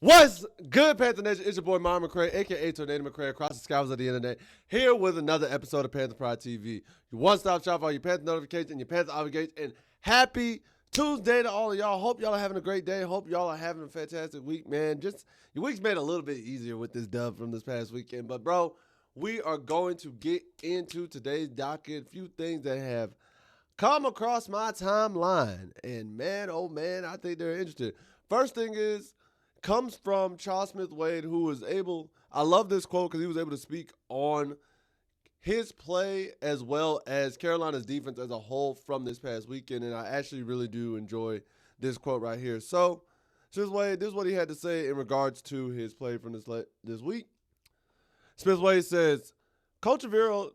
What's good, Panther Nation? It's your boy, Myron McRae, a.k.a. Tornado McRae, across the skies of the internet, here with another episode of Panthers Pride TV. Your one-stop shop for all your Panther notifications and your Panther obligations. And happy Tuesday to all of y'all. Hope y'all are having a great day. Hope y'all are having a fantastic week, man. Just your week's made a little bit easier with this dub from this past weekend. But, bro, we are going to get into today's docket. A few things that have come across my timeline. And, man, oh, man, I think they're interesting. First thing comes from Charles Smith-Wade, who was able – I love this quote because he was able to speak on his play as well as Carolina's defense as a whole from this past weekend, and I actually really do enjoy this quote right here. So, Smith-Wade, this is what he had to say in regards to his play from this week. Smith-Wade says, Coach Avero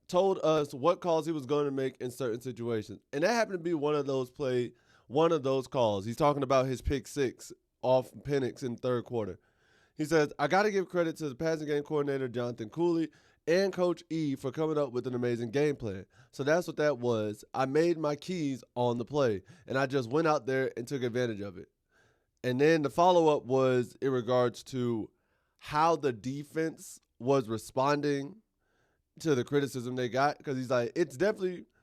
told us what calls he was going to make in certain situations, and that happened to be one of those calls. He's talking about his pick six off Penix in the third quarter. He says, I got to give credit to the passing game coordinator, Jonathan Cooley, and Coach E for coming up with an amazing game plan. So that's what that was. I made my keys on the play, and I just went out there and took advantage of it. And then the follow-up was in regards to how the defense was responding to the criticism they got, because he's like, it's definitely –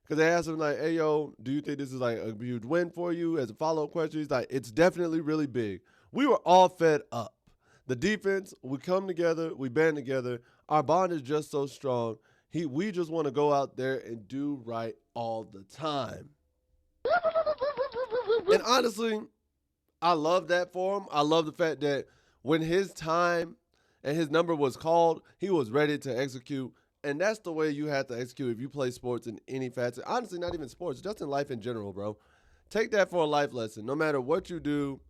because they asked him, like, hey, yo, do you think this is, like, a huge win for you? As a follow-up question, he's like, it's definitely really big. We were all fed up. The defense, we come together, we band together. Our bond is just so strong. We just want to go out there and do right all the time. And honestly, I love that for him. I love the fact that when his time and his number was called, he was ready to execute. And that's the way you have to execute if you play sports in any facet. Honestly, not even sports, just in life in general, bro. Take that for a life lesson. No matter what you do,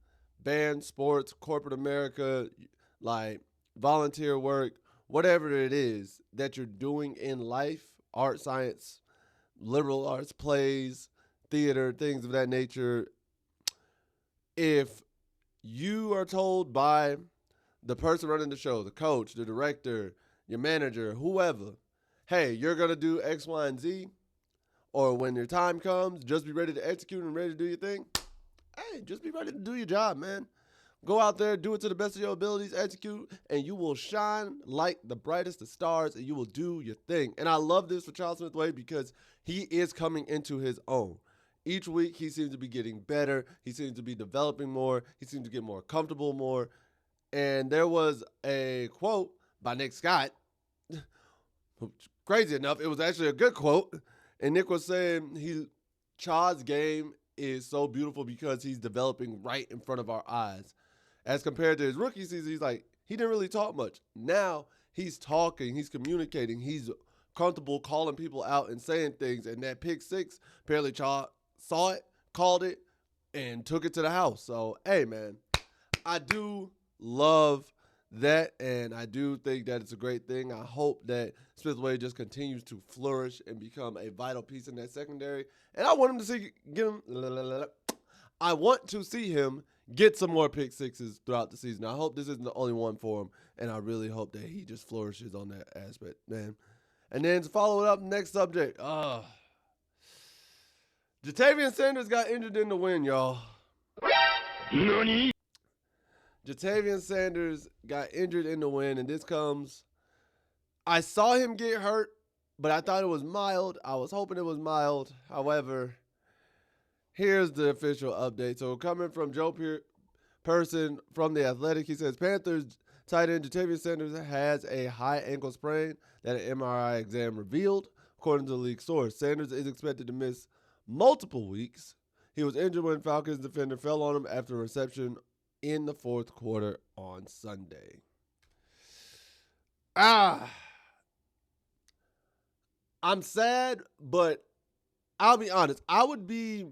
band, sports, corporate America, like volunteer work, whatever it is that you're doing in life, art, science, liberal arts, plays, theater, things of that nature, if you are told by the person running the show, the coach, the director, your manager, whoever, hey, you're going to do X, Y, and Z, or when your time comes, just be ready to execute and ready to do your thing. Hey, just be ready to do your job, man. Go out there, do it to the best of your abilities, execute, and you will shine like the brightest of stars, and you will do your thing. And I love this for Charles Smith-Wade because he is coming into his own. Each week, he seems to be getting better. He seems to be developing more. He seems to get more comfortable more. And there was a quote by Nick Scott. Crazy enough, it was actually a good quote. And Nick was saying Chad's game is so beautiful because he's developing right in front of our eyes. As compared to his rookie season, he's like, he didn't really talk much. Now he's talking, he's communicating, he's comfortable calling people out and saying things. And that pick six, apparently Chad saw it, called it, and took it to the house. So, hey, man, I do love that, and I do think that it's a great thing. I hope that Smith-Wade just continues to flourish and become a vital piece in that secondary. And I want to see him get some more pick sixes throughout the season. I hope this isn't the only one for him, and I really hope that he just flourishes on that aspect, man. And then to follow it up, next subject. Ja'Tavion Sanders got injured in the win, y'all. Nani? Ja'Tavion Sanders got injured in the win, and this comes – I saw him get hurt, but I thought it was mild. I was hoping it was mild. However, here's the official update. So coming from Joe Person from The Athletic, he says, Panthers tight end Ja'Tavion Sanders has a high ankle sprain that an MRI exam revealed, according to the league source. Sanders is expected to miss multiple weeks. He was injured when Falcons defender fell on him after a reception in the fourth quarter on Sunday. I'm sad, but I'll be honest. I would be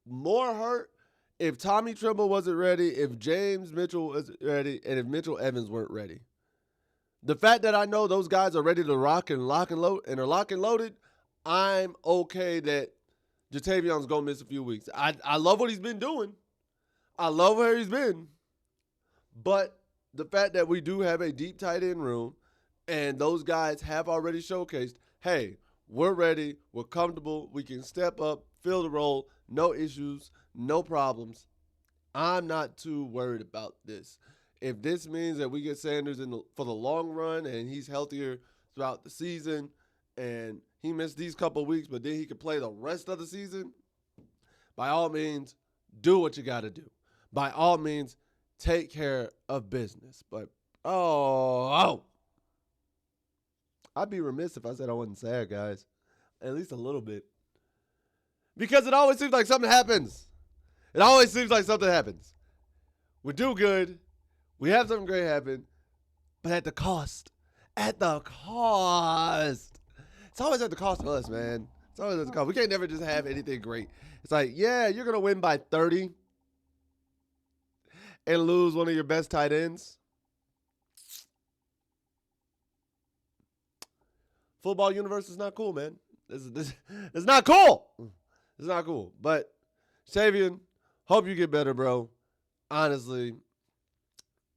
more hurt if Tommy Tremble wasn't ready, if James Mitchell wasn't ready, and if Mitchell Evans weren't ready. The fact that I know those guys are ready to lock and load and are lock and loaded, I'm okay that Ja'Tavion's going to miss a few weeks. I love what he's been doing. I love where he's been. But the fact that we do have a deep tight end room and those guys have already showcased, hey, we're ready, we're comfortable, we can step up, fill the role, no issues, no problems. I'm not too worried about this. If this means that we get Sanders for the long run and he's healthier throughout the season and he missed these couple of weeks, but then he can play the rest of the season, by all means, do what you got to do. By all means, take care of business. But, I'd be remiss if I said I wasn't sad, guys. At least a little bit. Because it always seems like something happens. It always seems like something happens. We do good. We have something great happen. But at the cost. At the cost. It's always at the cost of us, man. It's always at the cost. We can't never just have anything great. It's like, yeah, you're going to win by 30 and lose one of your best tight ends. Football universe is not cool, man. This it's not cool. It's not cool. But, Savion, hope you get better, bro. Honestly,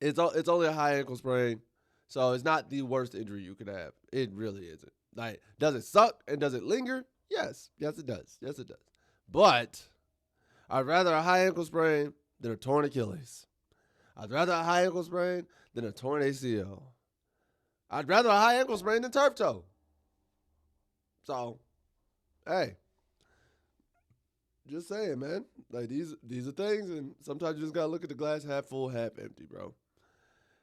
it's only a high ankle sprain, so it's not the worst injury you could have. It really isn't. Like, does it suck and does it linger? Yes. Yes, it does. Yes, it does. But I'd rather a high ankle sprain than a torn Achilles. I'd rather a high ankle sprain than a torn ACL. I'd rather a high ankle sprain than turf toe. So, hey, just saying, man. Like, these are things, and sometimes you just got to look at the glass half full, half empty, bro.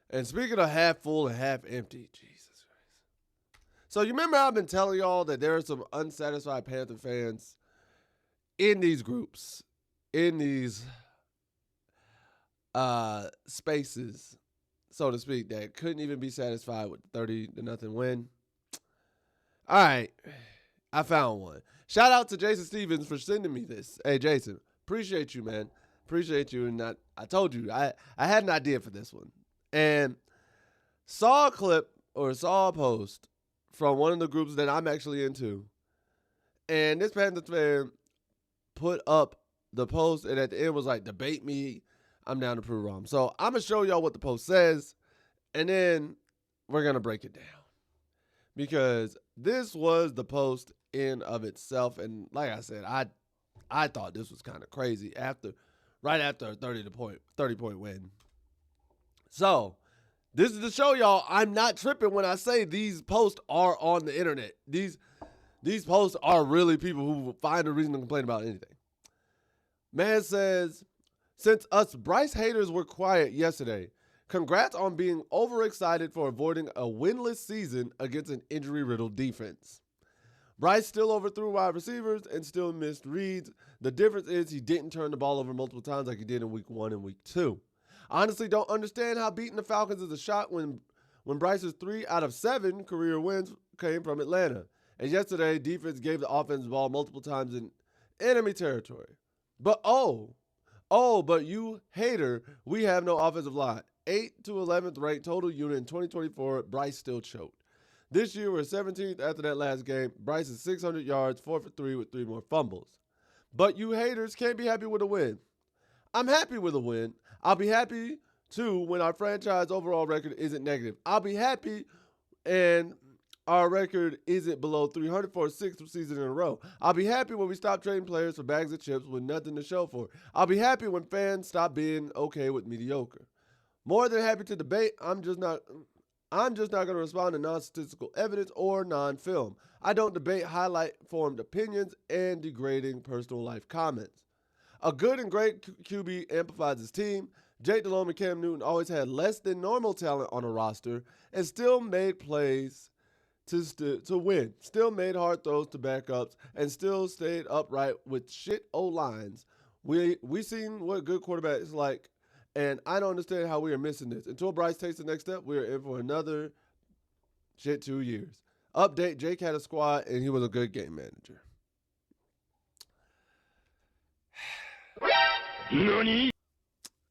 And speaking of half full and half empty, Jesus Christ. So, you remember I've been telling y'all that there are some unsatisfied Panther fans in these groups, in these spaces, so to speak, that couldn't even be satisfied with 30-0 win. All right, I found one. Shout out to Jason Stevens for sending me this. Hey, Jason, appreciate you, man. Appreciate you. And I told you, I had an idea for this one. And saw a clip or saw a post from one of the groups that I'm actually into. And this Panthers fan put up the post and at the end was like, debate me. I'm down to prove wrong. So I'm going to show y'all what the post says. And then we're going to break it down. Because this was the post in of itself. And like I said, I thought this was kind of crazy right after a 30-point win. So this is to show y'all I'm not tripping when I say these posts are on the internet. These posts are really people who find a reason to complain about anything. Man says, since us Bryce haters were quiet yesterday, congrats on being overexcited for avoiding a winless season against an injury-riddled defense. Bryce still overthrew wide receivers and still missed reads. The difference is he didn't turn the ball over multiple times like he did in week 1 and week 2. Honestly, don't understand how beating the Falcons is a shot when Bryce's 3 out of 7 career wins came from Atlanta. And yesterday, defense gave the offense the ball multiple times in enemy territory. But but you hater, we have no offensive line. 8th to 11th ranked total unit in 2024, Bryce still choked. This year, we're 17th after that last game. Bryce is 600 yards, 4 for 3 with 3 more fumbles. But you haters can't be happy with a win. I'm happy with a win. I'll be happy, too, when our franchise overall record isn't negative. I'll be happy and our record isn't below 300 for a 6th season in a row. I'll be happy when we stop trading players for bags of chips with nothing to show for it. I'll be happy when fans stop being okay with mediocre. More than happy to debate, I'm just not going to respond to non-statistical evidence or non-film. I don't debate highlight-formed opinions and degrading personal life comments. A good and great QB amplifies his team. Jake Delhomme and Cam Newton always had less than normal talent on a roster and still made plays to win, still made hard throws to backups, and still stayed upright with shit O-lines. We seen what good quarterback is like, and I don't understand how we are missing this. Until Bryce takes the next step, we are in for another 2 years. Update, Jake had a squad, and he was a good game manager. Nani?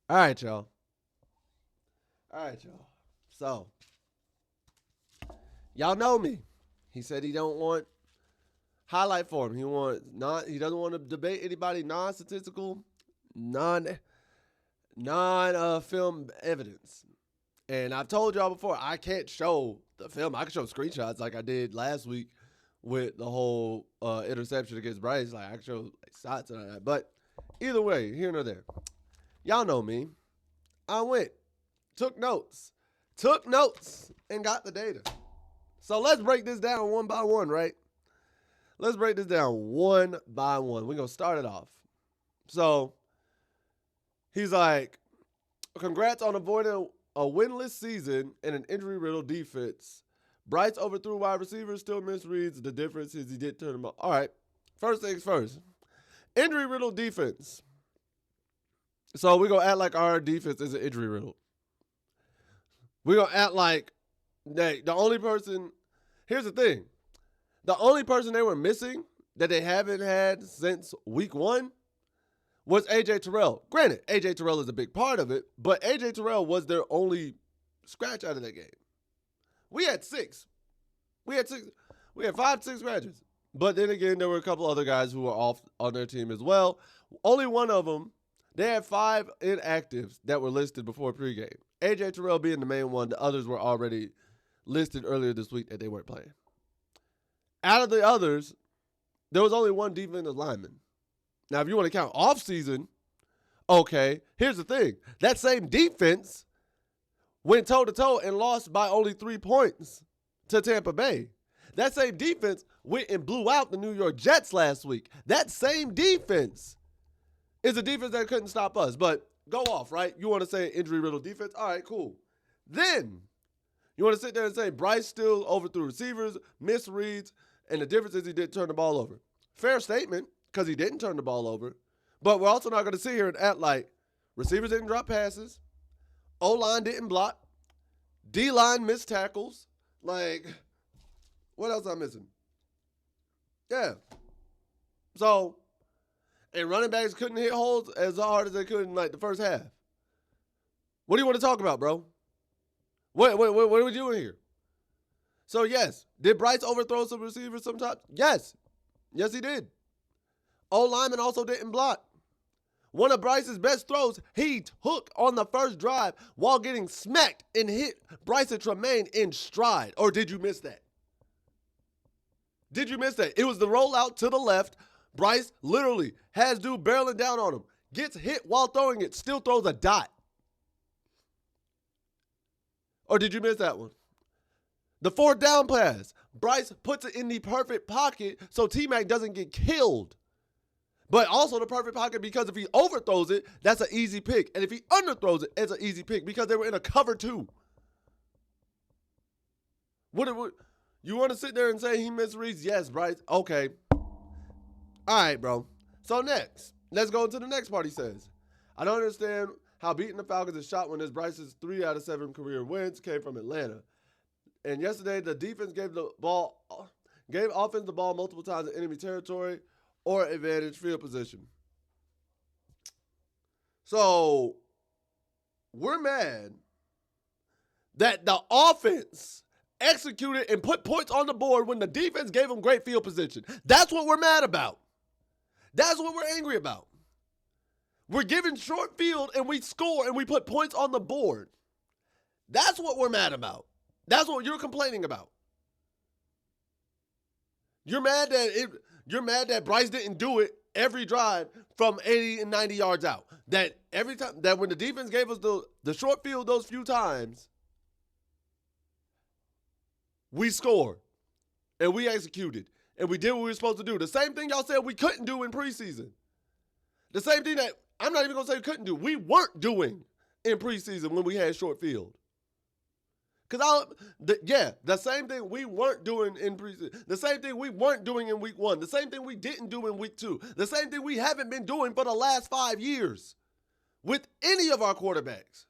All right, y'all. So, y'all know me. He said he don't want highlight form. He doesn't want to debate anybody non-statistical, non-film evidence. And I've told y'all before, I can't show the film. I can show screenshots like I did last week with the whole interception against Bryce. Like I can show shots and all that. But either way, here nor there. Y'all know me. I went, took notes, and got the data. So let's break this down one by one, right? Let's break this down one by one. We're going to start it off. So he's like, congrats on avoiding a winless season and an injury-riddled defense. Bryce overthrew wide receivers, still misreads. The difference is he did turn them up. All right, first things first. Injury-riddled defense. So we're going to act like our defense isn't injury-riddled. We're going to act like the only person – here's the thing. The only person they were missing that they haven't had since week 1 was A.J. Terrell. Granted, A.J. Terrell is a big part of it, but A.J. Terrell was their only scratch out of that game. We had 6. We had 5, 6 scratches. But then again, there were a couple other guys who were off on their team as well. Only one of them, they had 5 inactives that were listed before pregame. A.J. Terrell being the main one. The others were already listed earlier this week that they weren't playing. Out of the others, there was only one defensive lineman. Now, if you want to count offseason, okay, here's the thing. That same defense went toe-to-toe and lost by only 3 points to Tampa Bay. That same defense went and blew out the New York Jets last week. That same defense is a defense that couldn't stop us. But go off, right? You want to say injury-riddled defense? All right, cool. Then you want to sit there and say Bryce still overthrew receivers, misreads, and the difference is he didn't turn the ball over. Fair statement, because he didn't turn the ball over. But we're also not going to sit here and act like receivers didn't drop passes, O-line didn't block, D-line missed tackles. Like, what else am I missing? Yeah. So, and running backs couldn't hit holes as hard as they could in, like, the first half. What do you want to talk about, bro? What are we doing here? So, yes, did Bryce overthrow some receivers sometimes? Yes. Yes, he did. O-lineman also didn't block. One of Bryce's best throws, he took on the first drive while getting smacked and hit Bryson Tremaine in stride. Or did you miss that? Did you miss that? It was the rollout to the left. Bryce literally has dude barreling down on him. Gets hit while throwing it. Still throws a dot. Or did you miss that one? The 4th down pass. Bryce puts it in the perfect pocket so T-Mac doesn't get killed. But also the perfect pocket because if he overthrows it, that's an easy pick. And if he underthrows it, it's an easy pick because they were in a cover 2. What you want to sit there and say he misreads? Yes, Bryce. Okay. All right, bro. So next, let's go into the next part he says. I don't understand how beating the Falcons is shot when this Bryce's 3 out of 7 career wins came from Atlanta. And yesterday, the defense gave offense the ball multiple times in enemy territory or advantage field position. So, we're mad that the offense executed and put points on the board when the defense gave them great field position. That's what we're mad about. That's what we're angry about. We're giving short field and we score and we put points on the board. That's what we're mad about. That's what you're complaining about. You're mad that Bryce didn't do it every drive from 80 and 90 yards out. That every time that when the defense gave us the short field those few times, we scored and we executed and we did what we were supposed to do. The same thing y'all said we couldn't do in preseason. The same thing that I'm not even going to say we couldn't do. We weren't doing in preseason when we had short field. The same thing we weren't doing in preseason. The same thing we weren't doing in week 1. The same thing we didn't do in week 2. The same thing we haven't been doing for the last 5 years with any of our quarterbacks.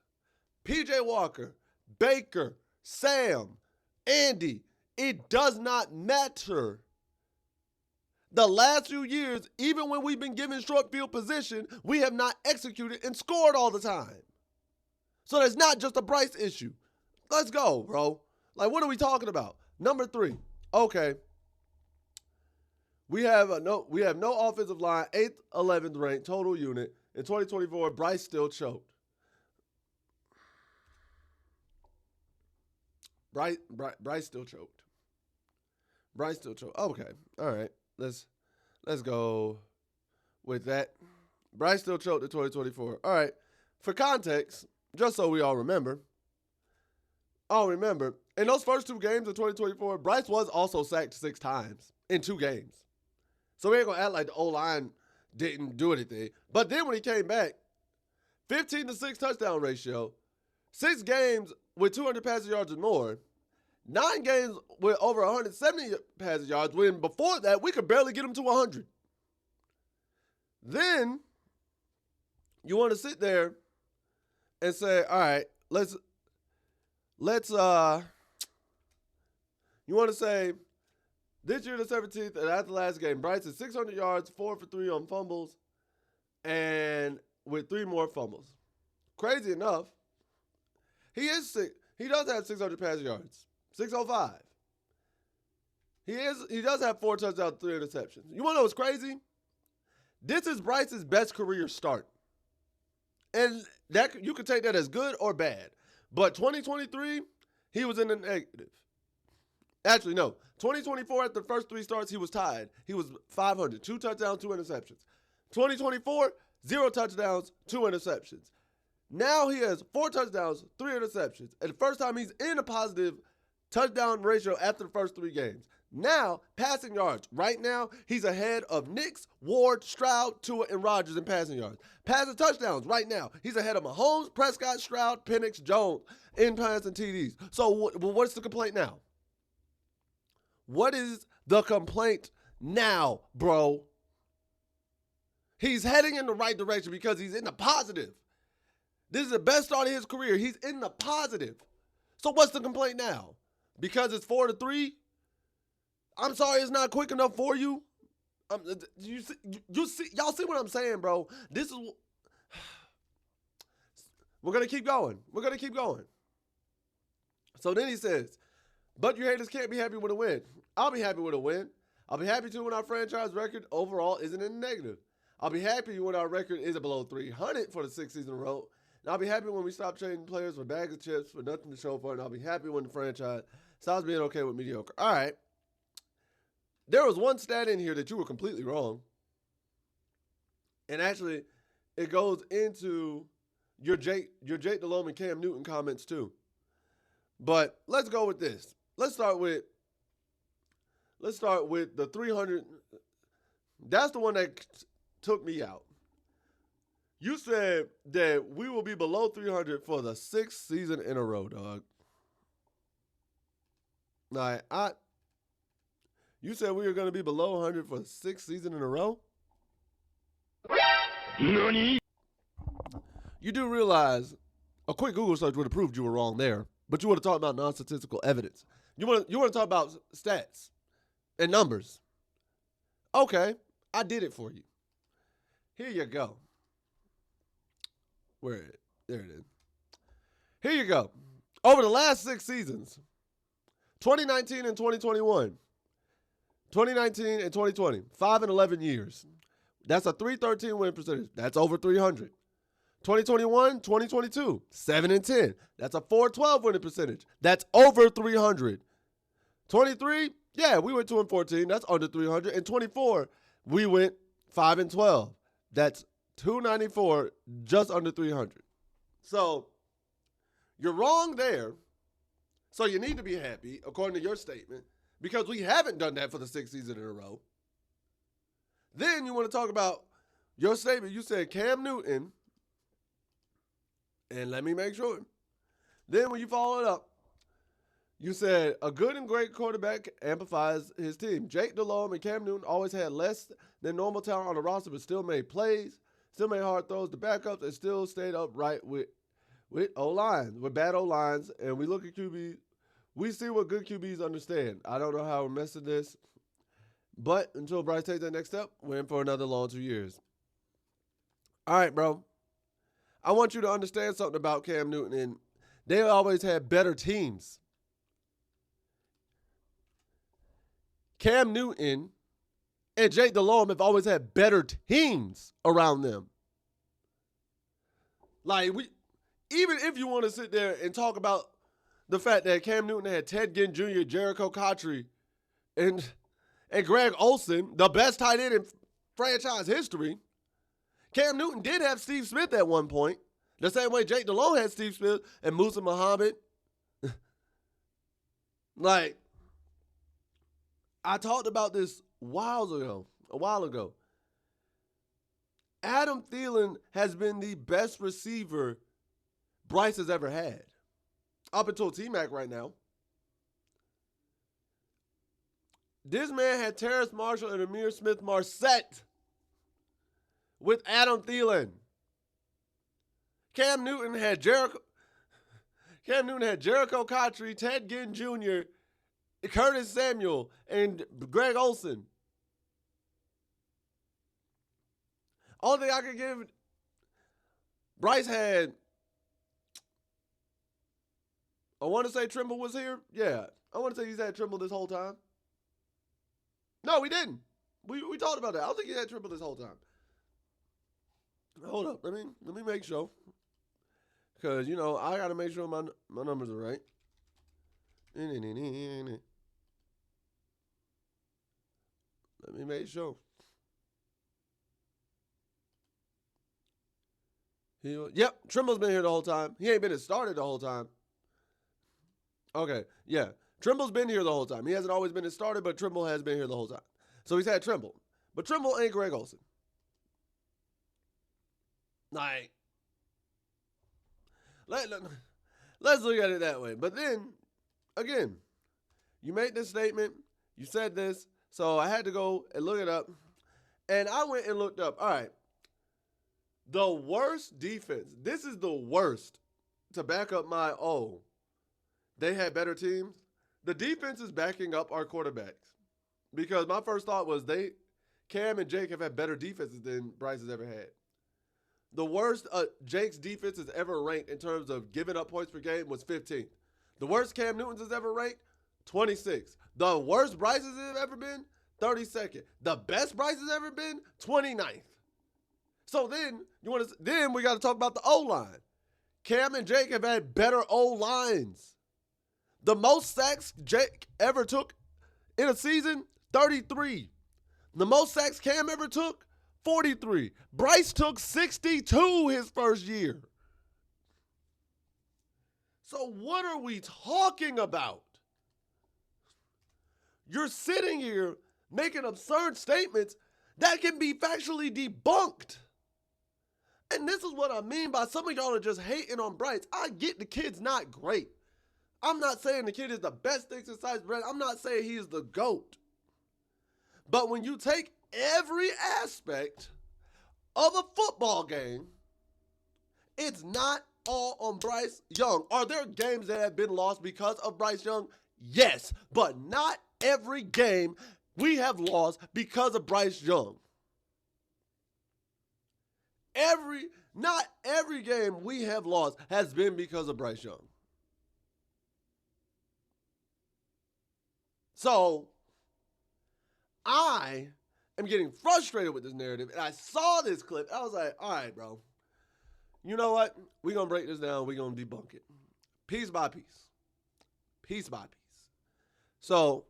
P.J. Walker, Baker, Sam, Andy. It does not matter. The last few years, even when we've been given short field position, we have not executed and scored all the time. So that's not just a Bryce issue. Let's go, bro. Like, what are we talking about? Number 3. Okay. We have no offensive line, 8th, 11th ranked total unit. In 2024, Bryce still choked. Bryce still choked. Bryce still choked. Okay. All right. Let's go with that. Bryce still choked in 2024. All right. For context, just so we all remember, in those first 2 games of 2024, Bryce was also sacked 6 times in 2 games. So we ain't going to act like the O-line didn't do anything. But then when he came back, 15-6 touchdown ratio, 6 games with 200 passing yards or more, 9 games with over 170 passing yards, when before that, we could barely get him to 100. Then you want to sit there and say, all right, you want to say, this year the 17th, and after the last game, Bryce is 600 yards, 4 for 3 on fumbles, and with 3 more fumbles. Crazy enough, he does have 600 passing yards, 605. He does have 4 touchdowns, 3 interceptions. You want to know what's crazy? This is Bryce's best career start. And that you can take that as good or bad. But 2023, he was in the negative. Actually, no. 2024, after the first 3 starts, he was tied. He was 500. 2 touchdowns, 2 interceptions. 2024, 0 touchdowns, 2 interceptions. Now he has 4 touchdowns, 3 interceptions. And the first time he's in a positive touchdown ratio after the first 3 games. Now, passing yards. Right now, he's ahead of Nix, Ward, Stroud, Tua, and Rodgers in passing yards. Passing touchdowns. Right now, he's ahead of Mahomes, Prescott, Stroud, Penix, Jones in passing TDs. So what's the complaint now? What is the complaint now, bro? He's heading in the right direction because he's in the positive. This is the best start of his career. He's in the positive. So what's the complaint now? Because it's 4-3? I'm sorry, it's not quick enough for you. Y'all see what I'm saying, bro? This is. We're gonna keep going. So then he says, "But you haters can't be happy with a win. I'll be happy with a win. I'll be happy too when our franchise record overall isn't in the negative. I'll be happy when our record isn't below 300 for the 6th season in a row. And I'll be happy when we stop trading players for bags of chips for nothing to show for it. And I'll be happy when the franchise stops being okay with mediocre." All right. There was one stat in here that you were completely wrong. And actually, it goes into your Jake Delhomme and Cam Newton comments too. But let's go with this. Let's start with the 300. That's the one that took me out. You said that we will be below 300 for the 6th season in a row, dog. You said we were going to be below 100 for the 6th season in a row? Nani? You do realize a quick Google search would have proved you were wrong there, but you want to talk about non-statistical evidence. You want to talk about stats and numbers. Okay, I did it for you. Here you go. There it is. Here you go. Over the last 6 seasons, 2019 and 2021, 2019 and 2020, 5 and 11 years. That's a 313 win percentage. That's over 300. 2021, 2022, 7 and 10. That's a 412 winning percentage. That's over 300. 23, yeah, we went 2 and 14. That's under 300. And 24, we went 5 and 12. That's 294, just under 300. So you're wrong there. So you need to be happy, according to your statement, because we haven't done that for the 6th season in a row. Then you want to talk about your statement. You said Cam Newton, and let me make sure. Then when you follow it up, you said a good and great quarterback amplifies his team. Jake Delhomme and Cam Newton always had less than normal talent on the roster, but still made plays, still made hard throws to backups, and still stayed upright with O-lines, with bad O-lines. And we look at QBs. We see what good QBs understand. I don't know how we're messing this, but until Bryce takes that next step, we're in for another long 2 years. All right, bro. I want you to understand something about Cam Newton, and they always had better teams. Cam Newton and Jake Delhomme have always had better teams around them. Like, even if you want to sit there and talk about the fact that Cam Newton had Ted Ginn Jr., Jericho Cotchery, and Greg Olsen, the best tight end in franchise history. Cam Newton did have Steve Smith at one point. The same way Jake Delhomme had Steve Smith and Musa Muhammad. Like, I talked about this a while ago. Adam Thielen has been the best receiver Bryce has ever had. Up until T-Mac right now. This man had Terrace Marshall and Amir Smith-Marset with Adam Thielen. Cam Newton had Jericho Cotchery, Ted Ginn Jr., Curtis Samuel, and Greg Olsen. Only thing I could give, Bryce had, I want to say Trimble was here. Yeah, I want to say he's had Trimble this whole time. No, we didn't. We talked about that. I don't think he had Trimble this whole time. Hold up. Let me make sure. Because, I got to make sure my numbers are right. Let me make sure. Yep, Trimble's been here the whole time. He ain't been started the whole time. Okay, yeah. Trimble's been here the whole time. He hasn't always been started, but Trimble has been here the whole time. So he's had Trimble. But Trimble ain't Greg Olsen. Like, let's look at it that way. But then, again, you made this statement. You said this. So I had to go and look it up. And I went and looked up. All right. The worst defense. This is the worst to back up my, they had better teams. The defense is backing up our quarterbacks. Because my first thought was Cam and Jake have had better defenses than Bryce has ever had. The worst Jake's defense has ever ranked in terms of giving up points per game was 15th. The worst Cam Newton's has ever ranked, 26th. The worst Bryce's has ever been, 32nd. The best Bryce has ever been, 29th. So then we got to talk about the O-line. Cam and Jake have had better O-lines. The most sacks Jake ever took in a season, 33. The most sacks Cam ever took, 43. Bryce took 62 his first year. So what are we talking about? You're sitting here making absurd statements that can be factually debunked. And this is what I mean by some of y'all are just hating on Bryce. I get the kid's not great. I'm not saying the kid is the best thing since sliced bread. I'm not saying he's the GOAT. But when you take every aspect of a football game, it's not all on Bryce Young. Are there games that have been lost because of Bryce Young? Yes, but not every game we have lost because of Bryce Young. Not every game we have lost has been because of Bryce Young. So, I am getting frustrated with this narrative, and I saw this clip. I was like, all right, bro. You know what? We're going to break this down. We're going to debunk it. Piece by piece. Piece by piece. So,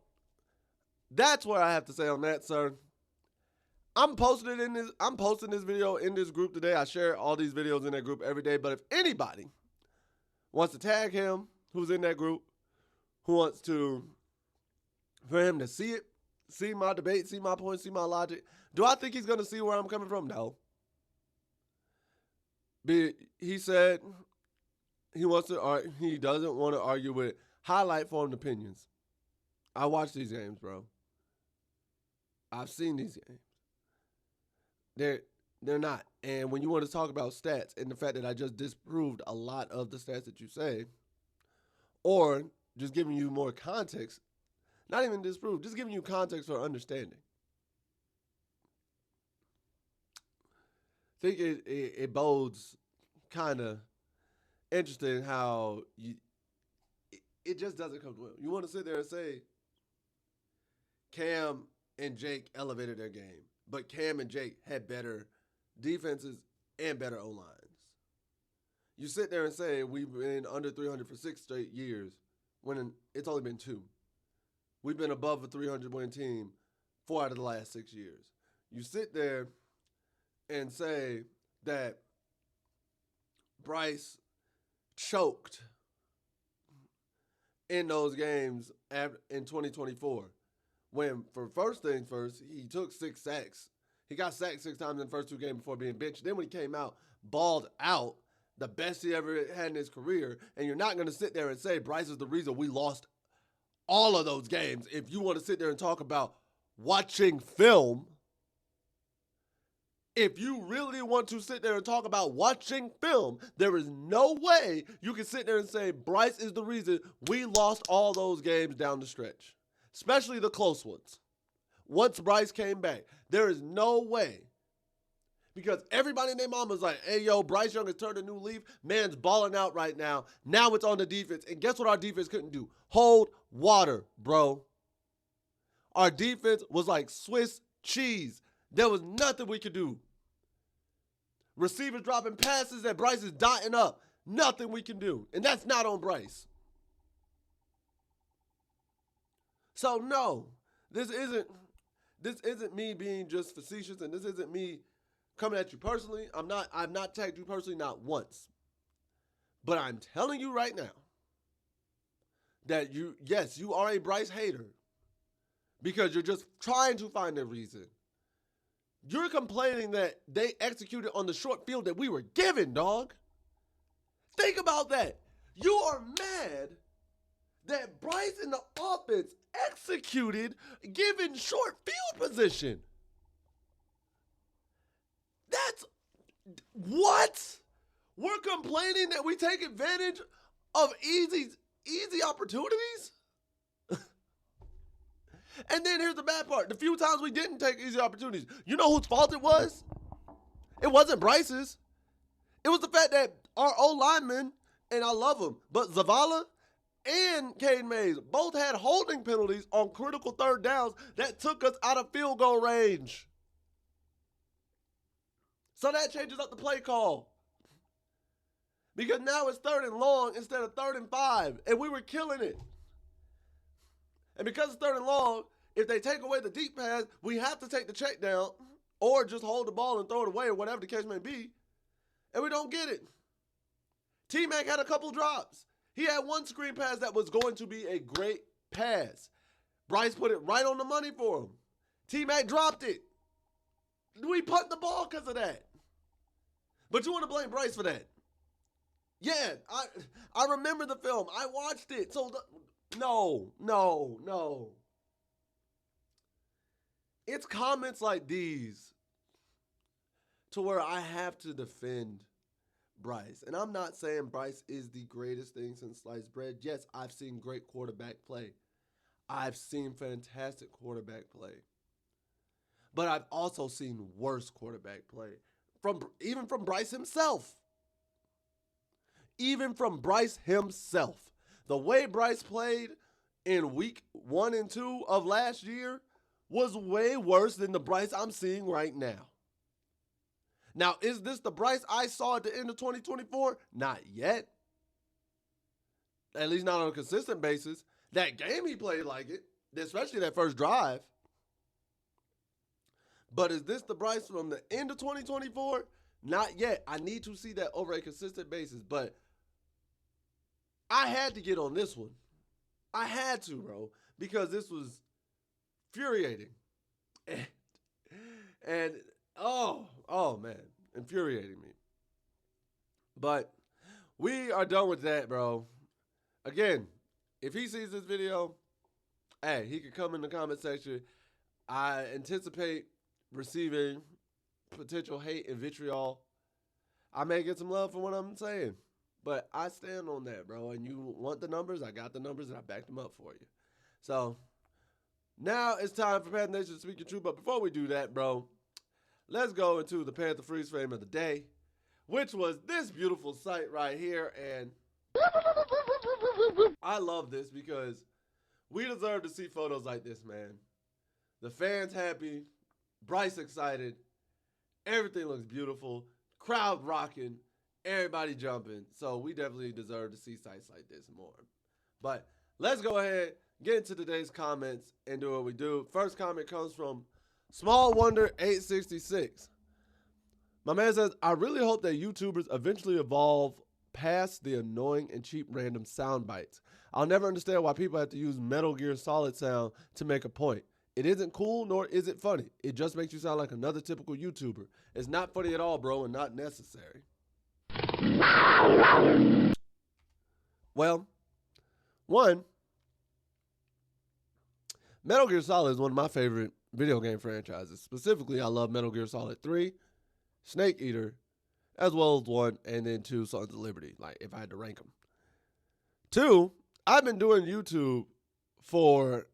that's what I have to say on that, sir. I'm posting this video in this group today. I share all these videos in that group every day. But if anybody wants to tag him, who's in that group, who wants for him to see it, see my debate, see my point, see my logic, do I think he's going to see where I'm coming from? No. He said he doesn't want to argue with highlight formed opinions. I watch these games, bro. I've seen these games. They're not. And when you want to talk about stats and the fact that I just disproved a lot of the stats that you say, or just giving you more context, not even disproved, just giving you context or understanding. I think it bodes kind of interesting how it just doesn't come to well. You want to sit there and say Cam and Jake elevated their game, but Cam and Jake had better defenses and better O-lines. You sit there and say we've been under 300 for 6 straight years when it's only been 2. We've been above a 300-win team 4 out of the last 6 years. You sit there and say that Bryce choked in those games in 2024. When, for first things first, he took 6 sacks. He got sacked 6 times in the first 2 games before being benched. Then when he came out, balled out, the best he ever had in his career. And you're not going to sit there and say Bryce is the reason we lost all of those games. If you want to sit there and talk about watching film, if you really want to sit there and talk about watching film, there is no way you can sit there and say Bryce is the reason we lost all those games down the stretch, especially the close ones. Once Bryce came back, there is no way. Because everybody and their mama's like, hey, yo, Bryce Young has turned a new leaf. Man's balling out right now. Now it's on the defense. And guess what our defense couldn't do? Hold water, bro. Our defense was like Swiss cheese. There was nothing we could do. Receivers dropping passes that Bryce is dotting up. Nothing we can do. And that's not on Bryce. So, no, this isn't me being just facetious, and this isn't me coming at you personally. I've not tagged you personally, not once. But I'm telling you right now that you are a Bryce hater because you're just trying to find a reason. You're complaining that they executed on the short field that we were given, dog. Think about that. You are mad that Bryce and the offense executed given short field position. That's what? We're complaining that we take advantage of easy opportunities? And then here's the bad part. The few times we didn't take easy opportunities, you know whose fault it was? It wasn't Bryce's. It was the fact that our O-linemen, and I love them, but Zavala and Caden Mays both had holding penalties on critical third downs that took us out of field goal range. So that changes up the play call. Because now it's 3rd and long instead of 3rd and 5. And we were killing it. And because it's 3rd and long, if they take away the deep pass, we have to take the check down or just hold the ball and throw it away or whatever the case may be. And we don't get it. T-Mac had a couple drops. He had one screen pass that was going to be a great pass. Bryce put it right on the money for him. T-Mac dropped it. We punt the ball because of that. But you want to blame Bryce for that? Yeah, I remember the film. I watched it. So, no. It's comments like these to where I have to defend Bryce. And I'm not saying Bryce is the greatest thing since sliced bread. Yes, I've seen great quarterback play. I've seen fantastic quarterback play. But I've also seen worse quarterback play. Even from Bryce himself. Even from Bryce himself. The way Bryce played in week 1 and 2 of last year was way worse than the Bryce I'm seeing right now. Now, is this the Bryce I saw at the end of 2024? Not yet. At least not on a consistent basis. That game he played like it, especially that first drive. But is this the Bryce from the end of 2024? Not yet. I need to see that over a consistent basis. But I had to get on this one. I had to, bro. Because this was infuriating. And oh man. Infuriating me. But we are done with that, bro. Again, if he sees this video, hey, he could come in the comment section. I anticipate receiving potential hate and vitriol. I may get some love for what I'm saying, but I stand on that, bro. And you want the numbers? I got the numbers, and I backed them up for you. So now it's time for Panther Nation to speak your truth. But before we do that, bro, let's go into the Panther freeze frame of the day, which was this beautiful sight right here. And I love this because we deserve to see photos like this, man. The fans happy. Bryce excited. Everything looks beautiful. Crowd rocking. Everybody jumping. So we definitely deserve to see sights like this more. But let's go ahead, get into today's comments, and do what we do. First comment comes from Small Wonder 866. My man says, I really hope that YouTubers eventually evolve past the annoying and cheap random sound bites. I'll never understand why people have to use Metal Gear Solid sound to make a point. It isn't cool, nor is it funny. It just makes you sound like another typical YouTuber. It's not funny at all, bro, and not necessary. Well, one, Metal Gear Solid is one of my favorite video game franchises. Specifically, I love Metal Gear Solid 3, Snake Eater, as well as 1, and then 2, Sons of Liberty, like if I had to rank them. 2, I've been doing YouTube for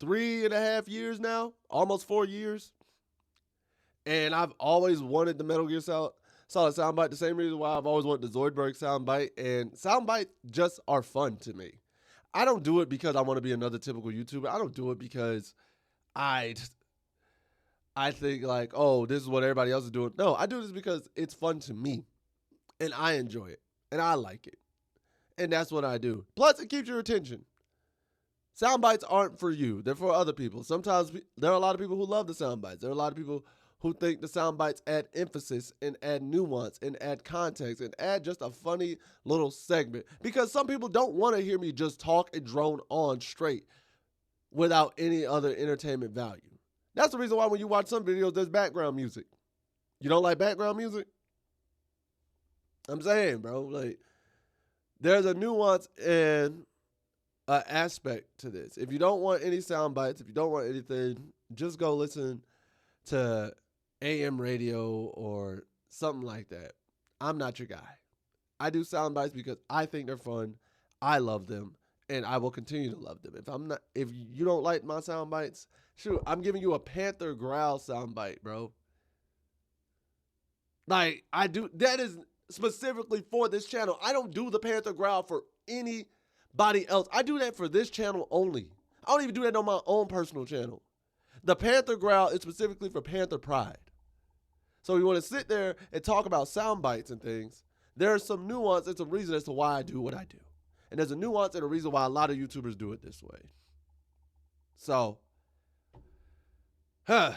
3.5 years now, almost 4 years. And I've always wanted the Metal Gear Solid soundbite, the same reason why I've always wanted the Zoidberg soundbite. And soundbites just are fun to me. I don't do it because I want to be another typical YouTuber. I don't do it because I think like, oh, this is what everybody else is doing. No, I do this because it's fun to me. And I enjoy it. And I like it. And that's what I do. Plus, it keeps your attention. Sound bites aren't for you. They're for other people. Sometimes there are a lot of people who love the sound bites. There are a lot of people who think the sound bites add emphasis and add nuance and add context and add just a funny little segment. Because some people don't want to hear me just talk and drone on straight without any other entertainment value. That's the reason why when you watch some videos, there's background music. You don't like background music? I'm saying, bro, like, there's a nuance and an aspect to this. If you don't want any sound bites, if you don't want anything, just go listen to AM radio or something like that. I'm not your guy. I do sound bites because I think they're fun. I love them, and I will continue to love them. If you don't like my sound bites, shoot, I'm giving you a Panther growl sound bite, bro. Like, I do. That is specifically for this channel. I don't do the Panther growl for anybody else. I do that for this channel only. I don't even do that on my own personal channel. The Panther growl is specifically for Panther Pride. So you want to sit there and talk about sound bites and things. There's some nuance and some reason as to why I do what I do. And there's a nuance and a reason why a lot of YouTubers do it this way. So, I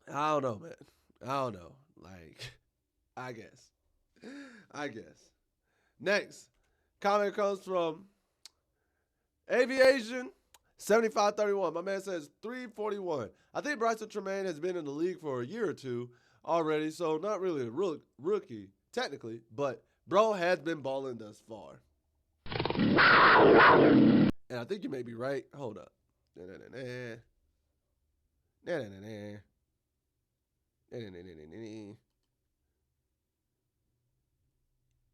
don't know, man. I don't know. Like, I guess. Next, comment comes from Aviation 7531. My man says 341. I think Bryson Tremaine has been in the league for a year or two already, so not really a rookie, technically, but bro has been balling thus far. And I think you may be right. Hold up.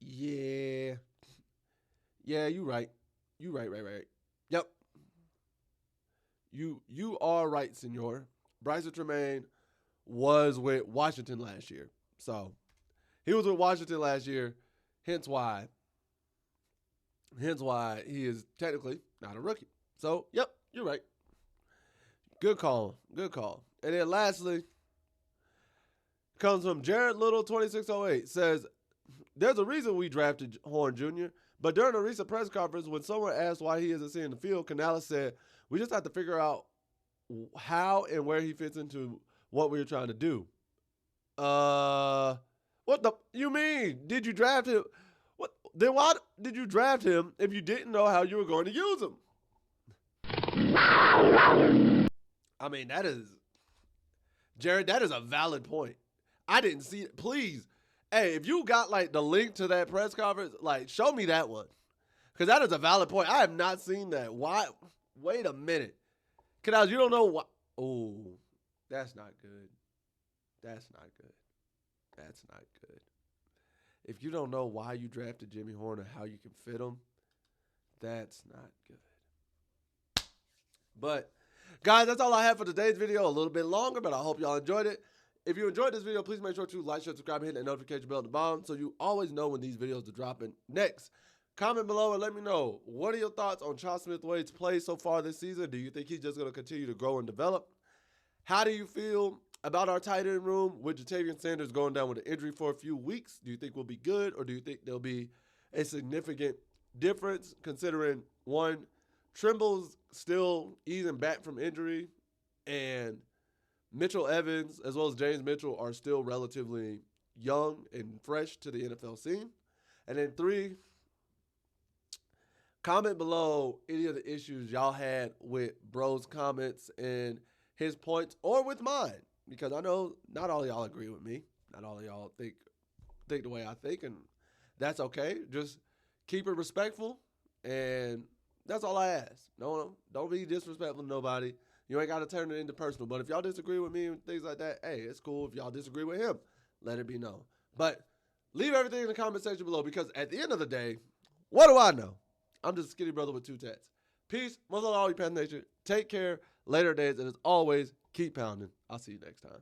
Yeah. Yeah, you right. You right. Yep. You are right, senor. Bryson Tremaine was with Washington last year. So, he was with Washington last year, hence why he is technically not a rookie. So, yep, you're right. Good call. And then lastly, comes from Jared Little 2608. Says, there's a reason we drafted Horn Jr., but during a recent press conference, when someone asked why he isn't seeing the field, Canales said, we just have to figure out how and where he fits into what we were trying to do. What the you mean? Did you draft him? What? Then why did you draft him if you didn't know how you were going to use him? I mean, Jared, that is a valid point. I didn't see it. Please, hey, if you got like the link to that press conference, like show me that one. Because that is a valid point. I have not seen that. Why? Wait a minute. Canals, you don't know why. Oh, that's not good. That's not good. If you don't know why you drafted Jimmy Horn or how you can fit him, that's not good. But, guys, that's all I have for today's video. A little bit longer, but I hope y'all enjoyed it. If you enjoyed this video, please make sure to like, share, subscribe, and hit that notification bell at the bottom so you always know when these videos are dropping next. Comment below and let me know, what are your thoughts on Charles Smith-Wade's play so far this season? Do you think he's just going to continue to grow and develop? How do you feel about our tight end room with Jatavian Sanders going down with an injury for a few weeks? Do you think we'll be good, or do you think there'll be a significant difference considering, one, Trimble's still easing back from injury, and Mitchell Evans as well as James Mitchell are still relatively young and fresh to the NFL scene. And then 3, comment below any of the issues y'all had with Bro's comments and his points or with mine. Because I know not all of y'all agree with me. Not all of y'all think the way I think, and that's okay. Just keep it respectful, and that's all I ask. No, don't be disrespectful to nobody. You ain't got to turn it into personal. But if y'all disagree with me and things like that, hey, it's cool. If y'all disagree with him, let it be known. But leave everything in the comment section below, because at the end of the day, what do I know? I'm just a skinny brother with 2 tats. Peace. Much love to all you Panther Nation. Take care. Later days. And as always, keep pounding. I'll see you next time.